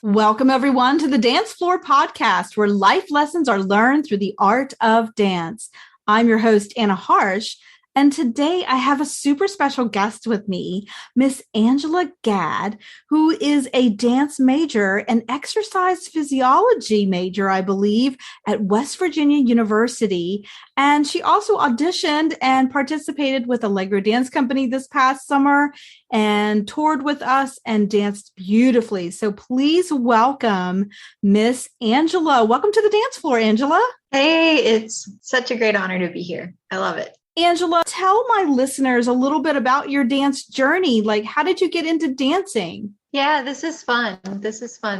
Welcome, everyone, to the Dance Floor podcast, where life lessons are learned through the art of dance. I'm your host, Anna Harsh, and today I have a super special guest with me, Miss Angela Gadd, who is a dance major and exercise physiology major, I believe, at West Virginia University. And she also auditioned and participated with Allegro Dance Company this past summer and toured with us and danced beautifully. So please welcome Miss Angela. Welcome to the dance floor, Angela. Hey, it's such a great honor to be here. I love it. Angela, tell my listeners a little bit about your dance journey. Like, how did you get into dancing? Yeah, this is fun.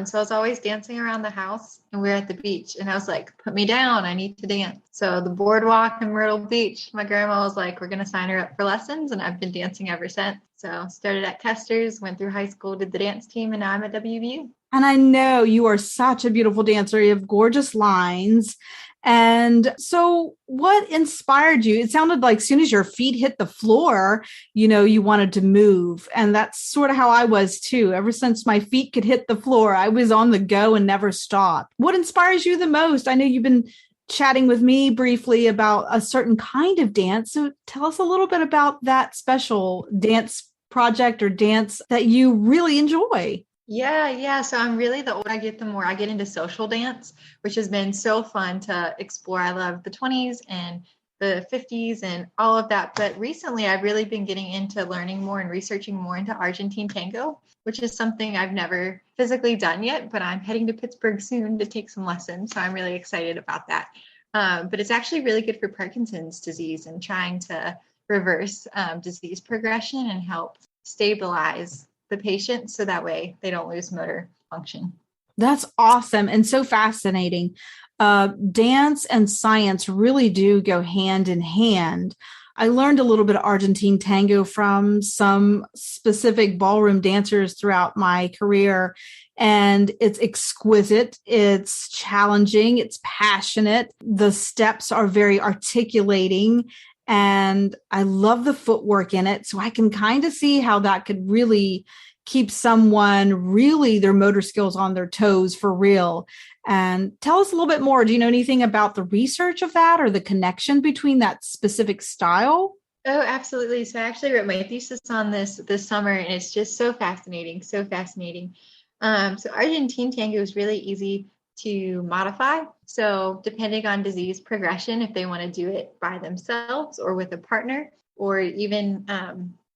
So I was always dancing around the house and we were at the beach and I was like, put me down. I need to dance. So the boardwalk in Myrtle Beach, my grandma was like, we're going to sign her up for lessons. And I've been dancing ever since. So started at Custer's, went through high school, did the dance team, and now I'm at WVU. And I know you are such a beautiful dancer. You have gorgeous lines. And so what inspired you? It sounded like as soon as your feet hit the floor, you wanted to move. And that's sort of how I was too. Ever since my feet could hit the floor, I was on the go and never stopped. What inspires you the most? I know you've been chatting with me briefly about a certain kind of dance. So tell us a little bit about that special dance project or dance that you really enjoy. Yeah. So I'm really, the older I get, the more I get into social dance, which has been so fun to explore. I love the 20s and the 50s and all of that. But recently I've really been getting into learning more and researching more into Argentine Tango, which is something I've never physically done yet, but I'm heading to Pittsburgh soon to take some lessons. So I'm really excited about that. But it's actually really good for Parkinson's disease and trying to reverse disease progression and help stabilize the patient so that way they don't lose motor function. That's awesome and so fascinating. Dance and science really do go hand in hand. I learned a little bit of Argentine tango from some specific ballroom dancers throughout my career, and it's exquisite. It's challenging. It's passionate. The steps are very articulating, and I love the footwork in it. So I can kind of see how that could really keep someone really their motor skills on their toes for real. And tell us a little bit more. Do you know anything about the research of that or the connection between that specific style? Oh, absolutely. So I actually wrote my thesis on this summer, and it's just so fascinating. So Argentine tango is really easy to modify. So depending on disease progression, if they want to do it by themselves or with a partner, or even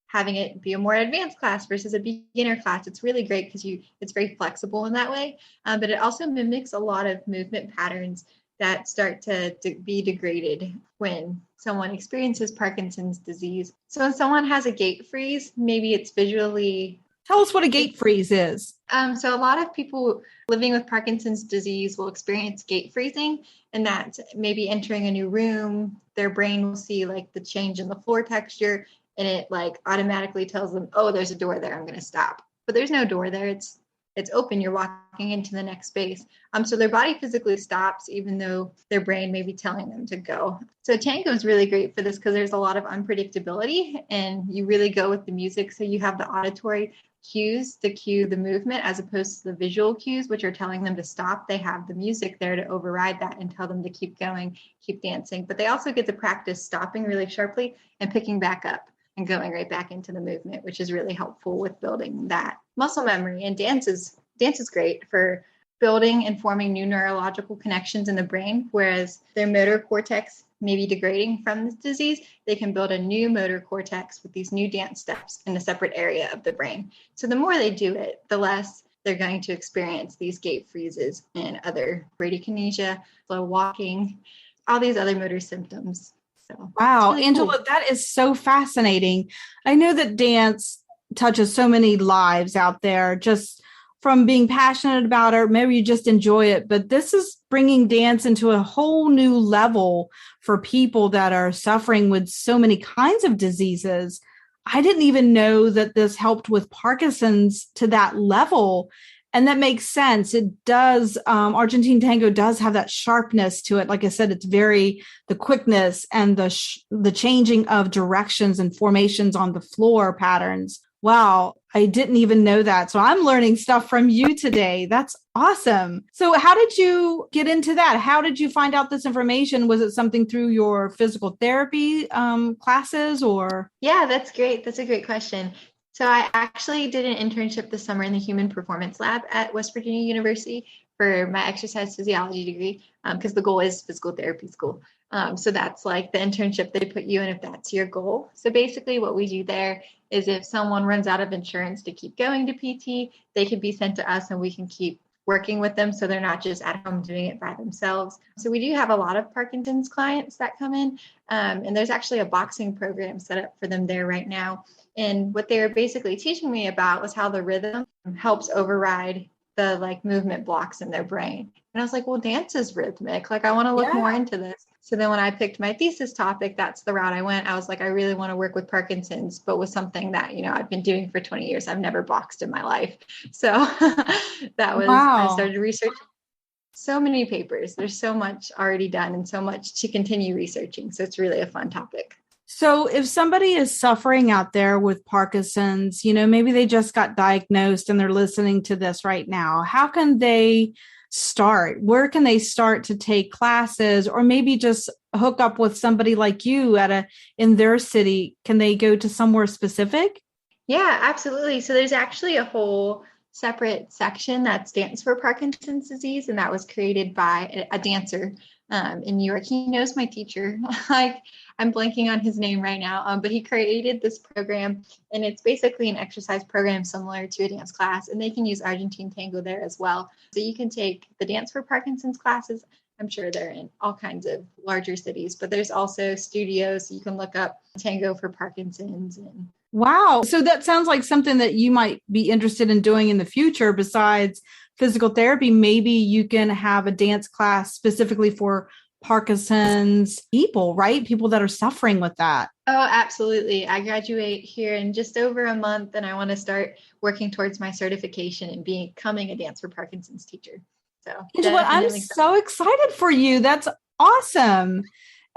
having it be a more advanced class versus a beginner class, it's really great because it's very flexible in that way. But it also mimics a lot of movement patterns that start to be degraded when someone experiences Parkinson's disease. So when someone has a gait freeze, maybe it's visually... Tell us what a gait freeze is. So a lot of people living with Parkinson's disease will experience gait freezing, and that's maybe entering a new room. Their brain will see like the change in the floor texture, and it like automatically tells them, oh, there's a door there, I'm going to stop. But there's no door there. It's open. You're walking into the next space. So their body physically stops, even though their brain may be telling them to go. So tango is really great for this because there's a lot of unpredictability, and you really go with the music. So you have the auditory cues to cue the movement as opposed to the visual cues, which are telling them to stop. They have the music there to override that and tell them to keep going, keep dancing. But they also get to practice stopping really sharply and picking back up and going right back into the movement, which is really helpful with building that muscle memory. And dance is great for building and forming new neurological connections in the brain, whereas their motor cortex may be degrading from this disease. They can build a new motor cortex with these new dance steps in a separate area of the brain. So the more they do it, the less they're going to experience these gait freezes and other bradykinesia, slow walking, all these other motor symptoms. So, wow, really Angela, cool. That is so fascinating. I know that dance touches so many lives out there, just from being passionate about it, maybe you just enjoy it, but this is bringing dance into a whole new level for people that are suffering with so many kinds of diseases. I didn't even know that this helped with Parkinson's to that level. And that makes sense. It does. Argentine tango does have that sharpness to it. Like I said, it's the quickness and the changing of directions and formations on the floor patterns Wow, I didn't even know that. So I'm learning stuff from you today. That's awesome. So how did you get into that? How did you find out this information? Was it something through your physical therapy classes or? Yeah, that's great. That's a great question. So I actually did an internship this summer in the Human Performance Lab at West Virginia University for my exercise physiology degree, because the goal is physical therapy school. So that's like the internship they put you in if that's your goal. So basically what we do there is if someone runs out of insurance to keep going to PT, they can be sent to us and we can keep working with them so they're not just at home doing it by themselves. So we do have a lot of Parkinson's clients that come in, and there's actually a boxing program set up for them there right now. And what they were basically teaching me about was how the rhythm helps override the like movement blocks in their brain. And I was like, well, dance is rhythmic. Like, I want to look more into this. So then when I picked my thesis topic, that's the route I went. I was like, I really want to work with Parkinson's, but with something that, I've been doing for 20 years. I've never boxed in my life. So I Wow. started researching so many papers. There's so much already done and so much to continue researching. So it's really a fun topic. So if somebody is suffering out there with Parkinson's, maybe they just got diagnosed and they're listening to this right now, how can they start? Where can they start to take classes or maybe just hook up with somebody like you in their city? Can they go to somewhere specific? Yeah, absolutely. So there's actually a whole separate section that's Dance for Parkinson's disease, and that was created by a dancer in New York. He knows my teacher. Like, I'm blanking on his name right now, but he created this program, and it's basically an exercise program similar to a dance class, and they can use Argentine Tango there as well. So you can take the Dance for Parkinson's classes. I'm sure they're in all kinds of larger cities, but there's also studios. So you can look up Tango for Parkinson's. And Wow. So that sounds like something that you might be interested in doing in the future besides physical therapy. Maybe you can have a dance class specifically for Parkinson's people, right? People that are suffering with that. Oh, absolutely. I graduate here in just over a month, and I want to start working towards my certification and becoming a Dance for Parkinson's teacher. So Angela, I'm definitely. so excited for you. That's awesome.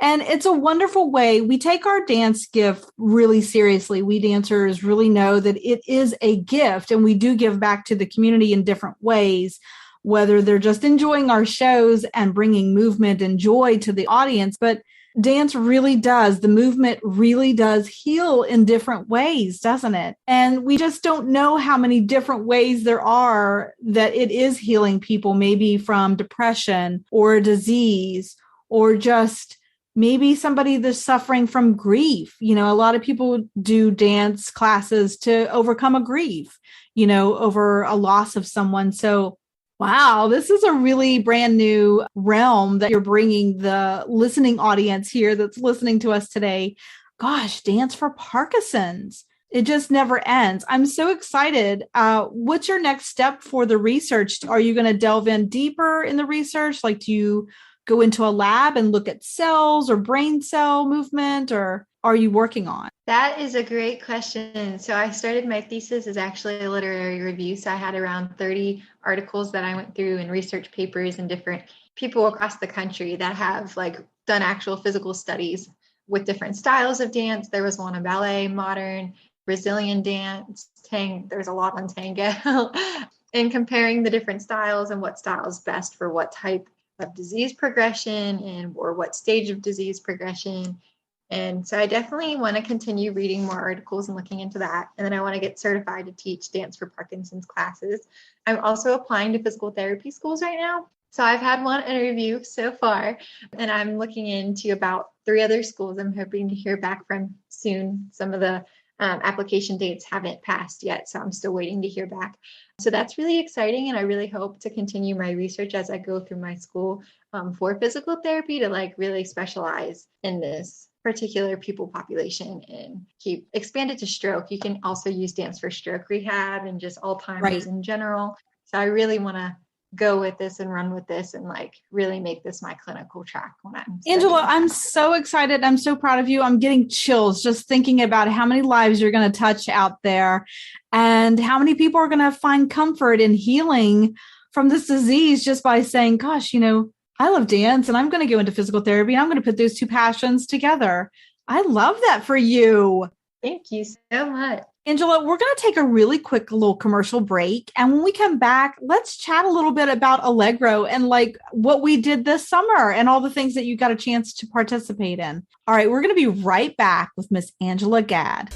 And it's a wonderful way. We take our dance gift really seriously. We dancers really know that it is a gift and we do give back to the community in different ways, whether they're just enjoying our shows and bringing movement and joy to the audience. But dance really does, the movement really does heal in different ways, doesn't it? And we just don't know how many different ways there are that it is healing people, maybe from depression or a disease or just maybe somebody that's suffering from grief. A lot of people do dance classes to overcome a grief, over a loss of someone. So, wow, this is a really brand new realm that you're bringing the listening audience here that's listening to us today. Gosh, dance for Parkinson's. It just never ends. I'm so excited. What's your next step for the research? Are you going to delve in deeper in the research? Like, do you go into a lab and look at cells or brain cell movement, or are you working on? That is a great question. So I started my thesis as actually a literary review. So I had around 30 articles that I went through and research papers and different people across the country that have like done actual physical studies with different styles of dance. There was one on ballet, modern, Brazilian dance, there's a lot on tango, and comparing the different styles and what style is best for what type of disease progression or what stage of disease progression. And so I definitely want to continue reading more articles and looking into that. And then I want to get certified to teach Dance for Parkinson's classes. I'm also applying to physical therapy schools right now. So I've had one interview so far, and I'm looking into about 3 other schools I'm hoping to hear back from soon. Some of the application dates haven't passed yet, so I'm still waiting to hear back. So that's really exciting, and I really hope to continue my research as I go through my school for physical therapy to like really specialize in this particular people population and keep expanded to stroke. You can also use dance for stroke rehab and just Alzheimer's in general. So I really want to go with this and run with this and like really make this my clinical track when I'm Angela, I'm so excited. I'm so proud of you. I'm getting chills just thinking about how many lives you're going to touch out there and how many people are going to find comfort in healing from this disease just by saying, gosh, I love dance and I'm going to go into physical therapy and I'm going to put those two passions together. I love that for you. Thank you so much. Angela, we're going to take a really quick little commercial break. And when we come back, let's chat a little bit about Allegro and like what we did this summer and all the things that you got a chance to participate in. All right, we're going to be right back with Miss Angela Gadd.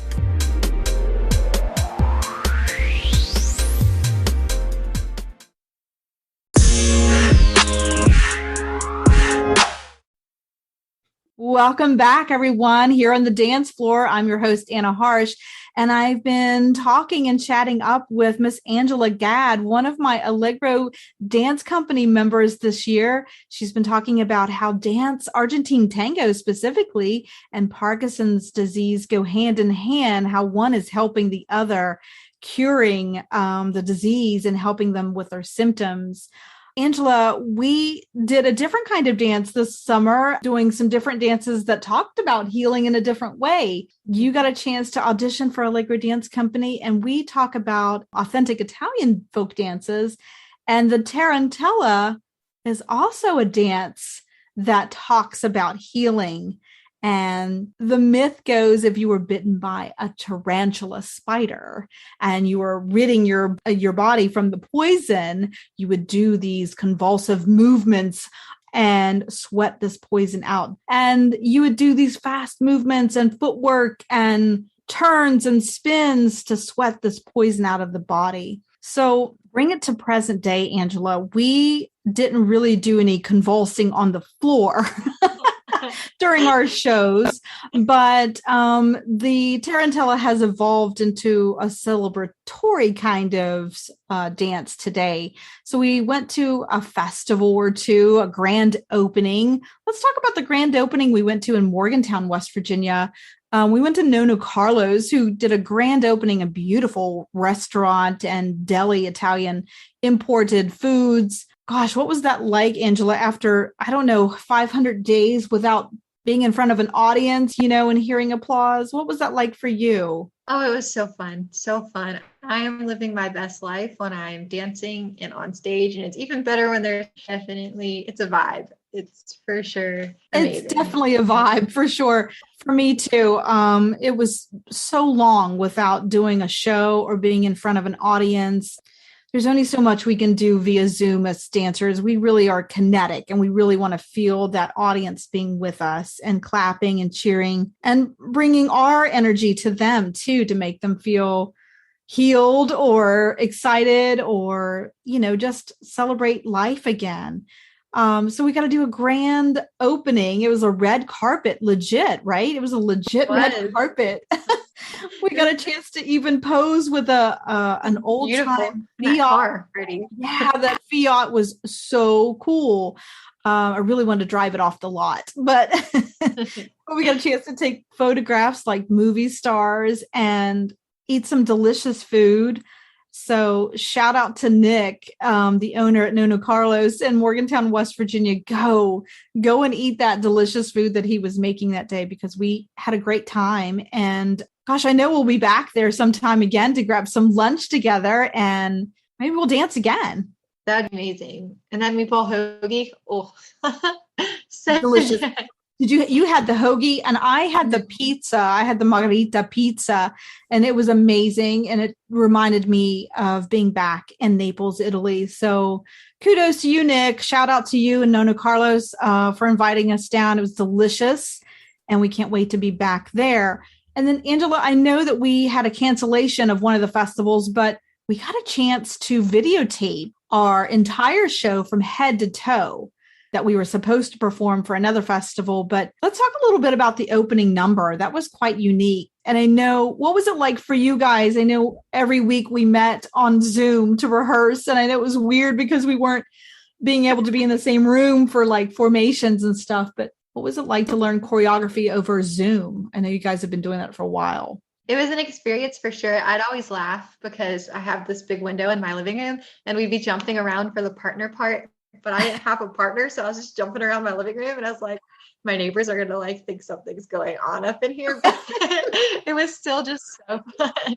Welcome back, everyone, here on the dance floor. I'm your host, Anna Harsh, and I've been talking and chatting up with Miss Angela Gadd, one of my Allegro Dance Company members this year. She's been talking about how dance, Argentine tango specifically, and Parkinson's disease go hand in hand, how one is helping the other, curing the disease and helping them with their symptoms. Angela, we did a different kind of dance this summer, doing some different dances that talked about healing in a different way. You got a chance to audition for Allegro Dance Company, and we talk about authentic Italian folk dances. And the tarantella is also a dance that talks about healing. And the myth goes, if you were bitten by a tarantula spider and you were ridding your body from the poison, you would do these convulsive movements and sweat this poison out. And you would do these fast movements and footwork and turns and spins to sweat this poison out of the body. So bring it to present day, Angela. We didn't really do any convulsing on the floor during our shows, but the tarantella has evolved into a celebratory kind of dance today. So we went to a festival or two, a grand opening. Let's talk about the grand opening we went to in Morgantown, West Virginia. We went to Nono Carlos, who did a grand opening, a beautiful restaurant and deli, Italian imported foods. Gosh, what was that like, Angela, after, 500 days without being in front of an audience, and hearing applause? What was that like for you? Oh, it was so fun. So fun. I am living my best life when I'm dancing and on stage. And it's even better when there's it's a vibe. It's for sure amazing. It's definitely a vibe for sure. For me too. It was so long without doing a show or being in front of an audience. There's only so much we can do via Zoom as dancers. We really are kinetic and we really want to feel that audience being with us and clapping and cheering and bringing our energy to them too, to make them feel healed or excited or, just celebrate life again. So we got to do a grand opening. It was a red carpet, legit, right? It was a legit red carpet. We got a chance to even pose with an old time Fiat. Yeah, that Fiat was so cool. I really wanted to drive it off the lot, but we got a chance to take photographs like movie stars and eat some delicious food. So shout out to Nick, the owner at Nono Carlos in Morgantown, West Virginia. Go and eat that delicious food that he was making that day, because we had a great time. And gosh, I know we'll be back there sometime again to grab some lunch together and maybe we'll dance again. That'd be amazing. And that meatball hoagie. Oh, so delicious. You had the hoagie and I had the pizza. I had the margarita pizza and it was amazing. And it reminded me of being back in Naples, Italy. So kudos to you, Nick. Shout out to you and Nono Carlos for inviting us down. It was delicious and we can't wait to be back there. And then Angela, I know that we had a cancellation of one of the festivals, but we got a chance to videotape our entire show from head to toe that we were supposed to perform for another festival. But let's talk a little bit about the opening number. That was quite unique. And I know, what was it like for you guys? I know every week we met on Zoom to rehearse. And I know it was weird because we weren't being able to be in the same room for like formations and stuff. But what was it like to learn choreography over Zoom? I know you guys have been doing that for a while. It was an experience for sure. I'd always laugh because I have this big window in my living room and we'd be jumping around for the partner part. But I didn't have a partner, so I was just jumping around my living room, and I was like, my neighbors are going to like think something's going on up in here. But it was still just so fun.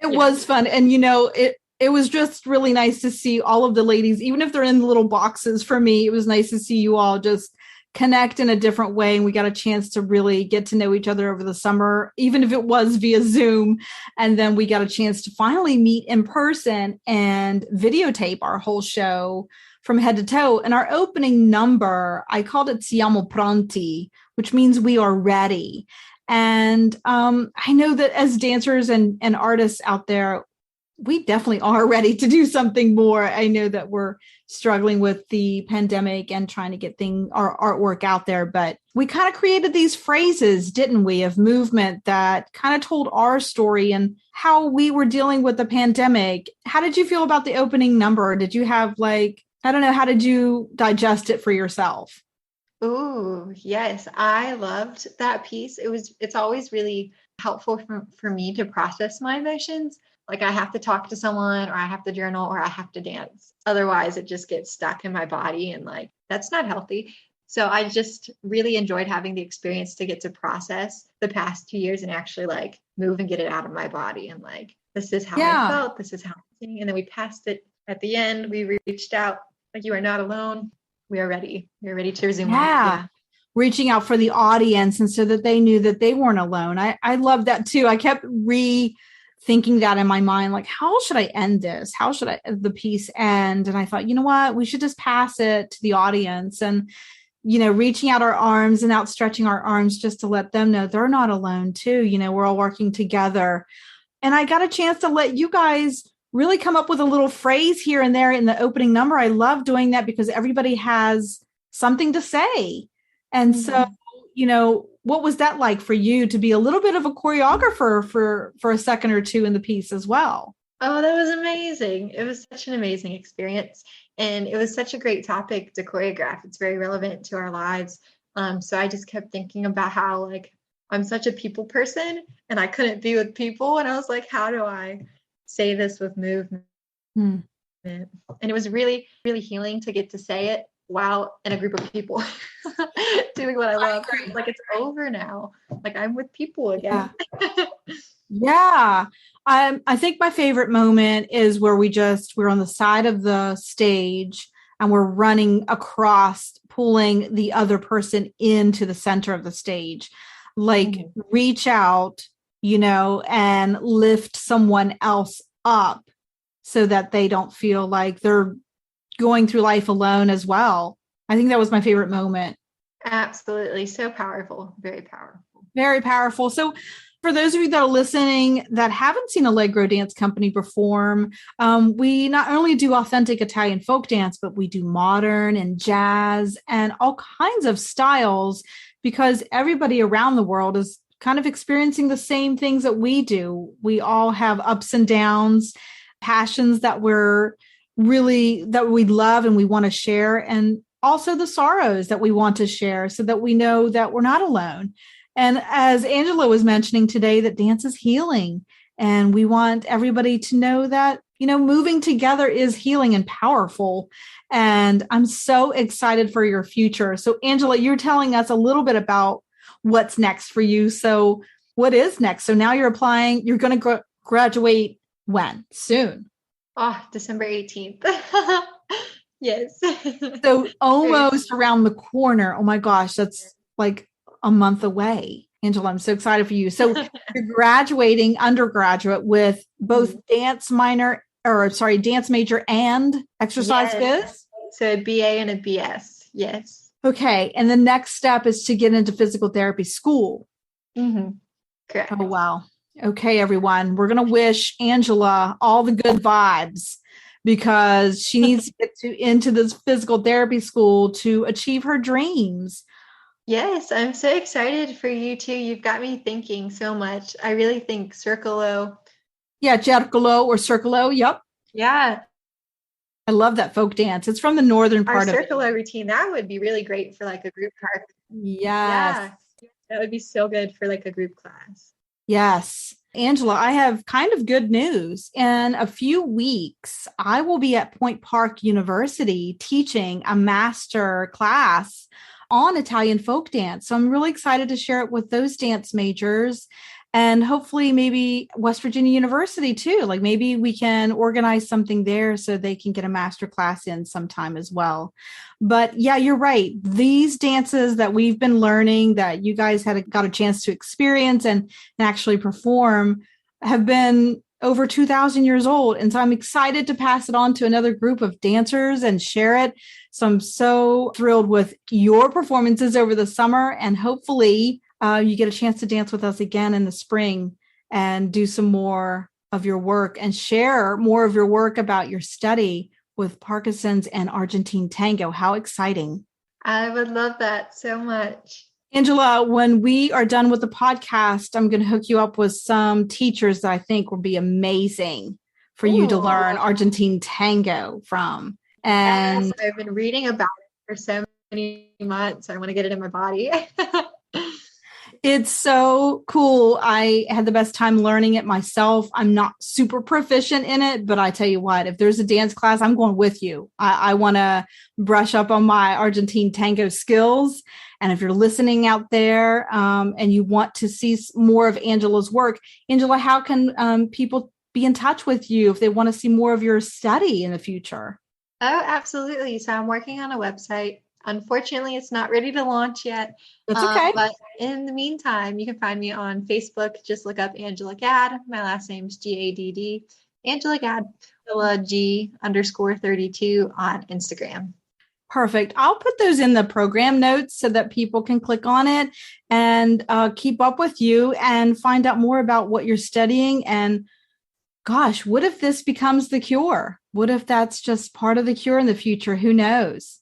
It was fun. And, it was just really nice to see all of the ladies, even if they're in little boxes. For me, it was nice to see you all just connect in a different way. And we got a chance to really get to know each other over the summer, even if it was via Zoom. And then we got a chance to finally meet in person and videotape our whole show from head to toe. And our opening number, I called it Siamo Pronti, which means we are ready. And I know that as dancers and artists out there, we definitely are ready to do something more. I know that we're struggling with the pandemic and trying to get our artwork out there, but we kind of created these phrases, didn't we, of movement that kind of told our story and how we were dealing with the pandemic. How did you feel about the opening number? Did you have I don't know, how did you digest it for yourself? Ooh, yes, I loved that piece. It's always really helpful for me to process my emotions. Like I have to talk to someone or I have to journal or I have to dance. Otherwise it just gets stuck in my body and that's not healthy. So I just really enjoyed having the experience to get to process the past 2 years and actually move and get it out of my body. And this is how I felt. This is how I'm thinking. And then we passed it at the end. We reached out you are not alone. We are ready. We're ready to resume. Yeah. Reaching out for the audience and so that they knew that they weren't alone. I love that too. I kept rethinking that in my mind, how should I end this? How should the piece end? And I thought, you know what, we should just pass it to the audience and, reaching out our arms and outstretching our arms just to let them know they're not alone too. We're all working together. And I got a chance to let you guys really come up with a little phrase here and there in the opening number. I love doing that because everybody has something to say. And so, what was that like for you to be a little bit of a choreographer for a second or two in the piece as well? Oh, that was amazing. It was such an amazing experience. And it was such a great topic to choreograph. It's very relevant to our lives. So I just kept thinking about how I'm such a people person and I couldn't be with people. And I was like, how do I say this with movement? And it was really, really healing to get to say it while in a group of people doing what I love. It's over now. I'm with people again. Yeah. I think my favorite moment is where we're on the side of the stage and we're running across, pulling the other person into the center of the stage, reach out, and lift someone else up so that they don't feel like they're going through life alone as well. I think that was my favorite moment. Absolutely. So powerful. Very powerful. Very powerful. So for those of you that are listening that haven't seen Allegro Dance Company perform, we not only do authentic Italian folk dance, but we do modern and jazz and all kinds of styles because everybody around the world is kind of experiencing the same things that we do. We all have ups and downs, passions that we love and we want to share, and also the sorrows that we want to share so that we know that we're not alone. And as Angela was mentioning today, that dance is healing. And we want everybody to know that, moving together is healing and powerful. And I'm so excited for your future. So Angela, you're telling us a little bit about what's next for you. So what is next? So now you're applying, you're going to graduate when? Soon. Oh, December 18th. Yes. So almost around the corner. Oh my gosh, that's a month away. Angela, I'm so excited for you. So you're graduating undergraduate with both dance major and exercise phys? So a BA and a BS. Yes. Okay. And the next step is to get into physical therapy school. Mm-hmm. Correct. Oh, wow. Okay, everyone. We're going to wish Angela all the good vibes because she needs to get into this physical therapy school to achieve her dreams. Yes, I'm so excited for you too. You've got me thinking so much. I really think Circolo. Yeah, Cercolo or Circolo. Yep. Yeah. I love that folk dance. It's from the northern part of it. Our Circolo routine, that would be really great for a group class. Yes. Yeah, that would be so good for a group class. Yes. Angela, I have kind of good news. In a few weeks, I will be at Point Park University teaching a master class on Italian folk dance. So I'm really excited to share it with those dance majors and hopefully maybe West Virginia University too. Like maybe we can organize something there so they can get a master class in sometime as well. But yeah, you're right. These dances that we've been learning that you guys got a chance to experience and actually perform have been over 2,000 years old. And so I'm excited to pass it on to another group of dancers and share it. So I'm so thrilled with your performances over the summer, and hopefully you get a chance to dance with us again in the spring and do some more of your work and share more of your work about your study with Parkinson's and Argentine Tango. How exciting. I would love that so much. Angela, when we are done with the podcast, I'm going to hook you up with some teachers that I think will be amazing for you to learn Argentine Tango from. And yes, I've been reading about it for so many months. I want to get it in my body. It's so cool. I had the best time learning it myself. I'm not super proficient in it, but I tell you what, if there's a dance class, I'm going with you. I want to brush up on my Argentine Tango skills. And if you're listening out there and you want to see more of Angela's work, Angela, how can people be in touch with you if they want to see more of your study in the future? Oh, absolutely. So I'm working on a website. Unfortunately, it's not ready to launch yet. That's okay. But in the meantime, you can find me on Facebook. Just look up Angela Gadd. My last name is Gadd. Angela Gadd, G_32 on Instagram. Perfect. I'll put those in the program notes so that people can click on it and keep up with you and find out more about what you're studying. And gosh, what if this becomes the cure? What if that's just part of the cure in the future? Who knows?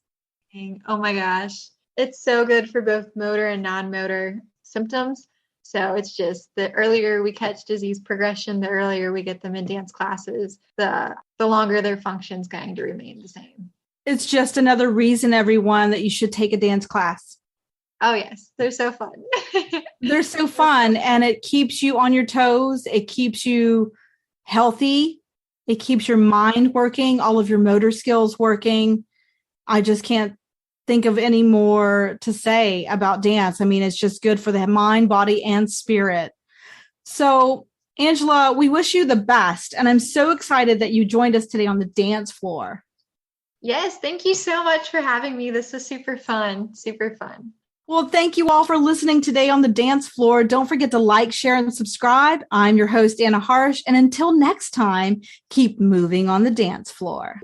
Oh my gosh. It's so good for both motor and non-motor symptoms. So it's just the earlier we catch disease progression, the earlier we get them in dance classes, the longer their function's going to remain the same. It's just another reason, everyone, that you should take a dance class. Oh, yes. They're so fun. They're so fun. And it keeps you on your toes. It keeps you healthy. It keeps your mind working, all of your motor skills working. I just can't think of any more to say about dance. I mean, it's just good for the mind, body, and spirit. So, Angela, we wish you the best. And I'm so excited that you joined us today on the dance floor. Yes, thank you so much for having me. This was super fun. Super fun. Well, thank you all for listening today on the dance floor. Don't forget to like, share, and subscribe. I'm your host, Anna Harsh. And until next time, keep moving on the dance floor.